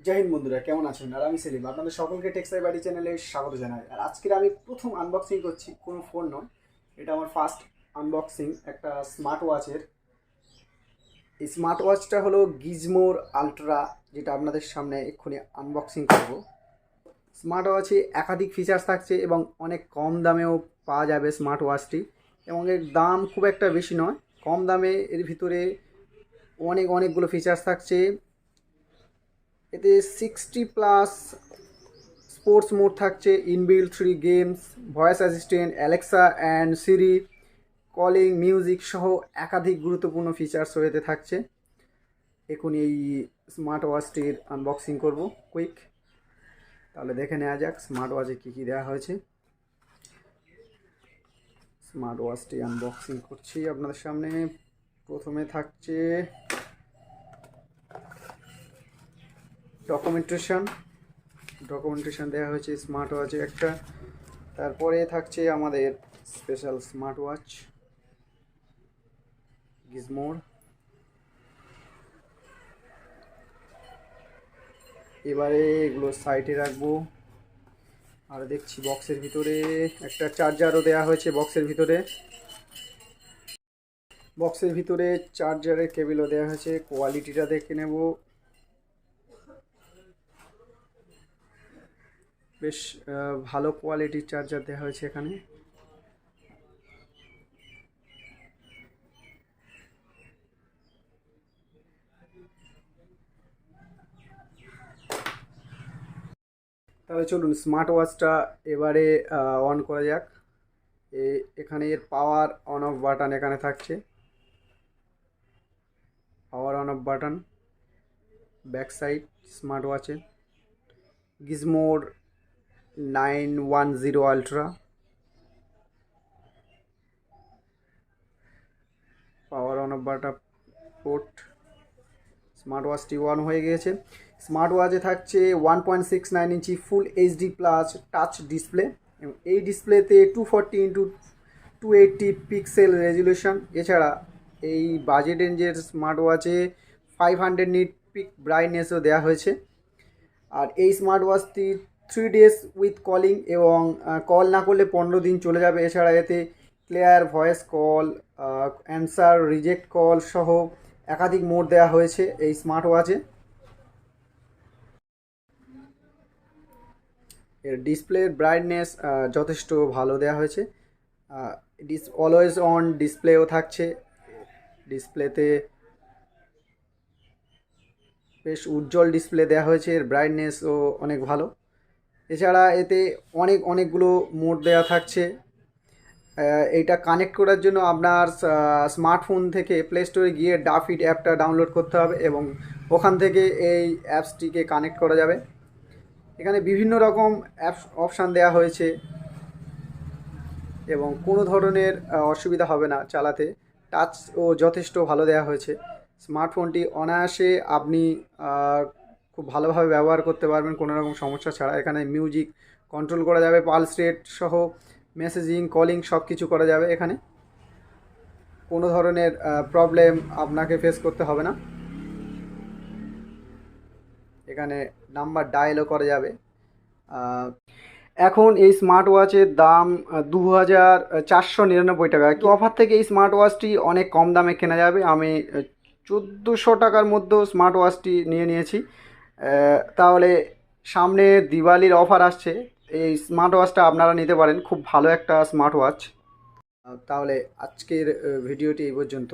জয় হিন্দ বন্ধুরা, কেমন আছেন? আর আমি সেলিম, আপনাদের সকলকে টেক্সটাইল বাড়ি চ্যানেলে স্বাগত জানাই। আর আজকের আমি প্রথম আনবক্সিং করছি, কোনো ফোন নয়, এটা আমার ফার্স্ট আনবক্সিং একটা স্মার্ট ওয়াচের। এই স্মার্ট ওয়াচটা হলো গিজমোর আলট্রা, যেটা আপনাদের সামনে এক্ষুনি আনবক্সিং করব। স্মার্ট ওয়াচে একাধিক ফিচার্স থাকছে এবং অনেক কম দামেও পাওয়া যাবে স্মার্ট ওয়াচটি, এবং এর দাম খুব একটা বেশি নয়, কম দামে এর ভিতরে অনেকগুলো ফিচার্স থাকছে। এতে 60+ স্পোর্টস মোড থাকছে, inbuilt 3 games, voice assistant, Alexa and Siri, calling, music সহ একাধিক গুরুত্বপূর্ণ ফিচার্স এতে থাকছে। এখন এই স্মার্ট ওয়াচটির আনবক্সিং করব কুইক। তাহলে দেখে নেওয়া যাক স্মার্ট ওয়াচে কী কী দেওয়া হয়েছে। স্মার্ট ওয়াচটি আনবক্সিং করছি আপনাদের সামনে। প্রথমে থাকছে ডকুমেন্টেশন দেওয়া হয়েছে স্মার্ট ওয়াচে একটা। তারপরে থাকছে আমাদের স্পেশাল স্মার্ট ওয়াচ গিজমোর। এবারে এগুলো সাইডে রাখবো। আর দেখছি বক্সের ভিতরে একটা চার্জারও দেওয়া হয়েছে। বক্সের ভিতরে চার্জারের কেবলও দেওয়া হয়েছে। কোয়ালিটিটা দেখে নেব। বেশ ভালো কোয়ালিটির চার্জার দেওয়া হয়েছে এখানে। তাহলে চলুন স্মার্ট ওয়াচটা এবারে অন করা যাক। এখানে এর পাওয়ার অন অফ বাটন এখানে থাকছে। Power on off button back side smart ওয়াচে গিজমোর 910 ultra. Power on off button port. Smart ওয়াচটি অন হয়ে গিয়েছে। স্মার্ট ওয়াচে থাকছে 1.69 inch full HD plus touch display, এবং এই ডিসপ্লেতে 240x280 পিক্সেল রেজুলেশন। এছাড়া এই বাজেট রেঞ্জের স্মার্ট ওয়াচে 500 নিট পিক ব্রাইটনেসও দেওয়া হয়েছে। আর এই স্মার্ট ওয়াচটি 3 days উইথ কলিং, এবং কল না করলে 15 দিন চলে যাবে। এছাড়া এতে clear voice call, answer, reject call সহ একাধিক মোড দেওয়া হয়েছে এই স্মার্ট ওয়াচে। এর ডিসপ্লের ব্রাইটনেস যথেষ্ট ভালো দেওয়া হয়েছে। অলওয়েজ অন ডিসপ্লেও থাকছে। ডিসপ্লেতে বেশ উজ্জ্বল ডিসপ্লে দেওয়া হয়েছে, এর ব্রাইটনেসও অনেক ভালো। এছাড়া এতে অনেকগুলো মোড দেওয়া থাকছে। এইটা কানেক্ট করার জন্য আপনার স্মার্টফোন থেকে প্লে স্টোরে গিয়ে ডাফিট অ্যাপটা ডাউনলোড করতে হবে, এবং ওখান থেকে এই অ্যাপসটিকে কানেক্ট করা যাবে। এখানে বিভিন্ন রকম অ্যাপস অপশান দেওয়া হয়েছে, এবং কোনো ধরনের অসুবিধা হবে না চালাতে। টাচও যথেষ্ট ভালো দেওয়া হয়েছে। স্মার্টফোনটি অনায়াসে আপনি খুব ভালোভাবে ব্যবহার করতে পারবেন কোনো রকম সমস্যা ছাড়া। এখানে মিউজিক কন্ট্রোল করা যাবে, পালস রেট সহ মেসেজিং, কলিং সব কিছু করা যাবে। এখানে কোনো ধরনের প্রবলেম আপনাকে ফেস করতে হবে না। এখানে নাম্বার ডায়ালও করা যাবে। এখন এই স্মার্ট ওয়াচের দাম 2499 টাকা। কি অফার থেকে এই স্মার্ট ওয়াচটি অনেক কম দামে কেনা যাবে। আমি 1400 টাকার মধ্যেও স্মার্ট ওয়াচটি নিয়েছি। তাহলে সামনে দিওয়ালির অফার আসছে, এই স্মার্ট ওয়াচটা আপনারা নিতে পারেন। খুব ভালো একটা স্মার্ট ওয়াচ। তাহলে আজকের ভিডিওটি এই পর্যন্ত।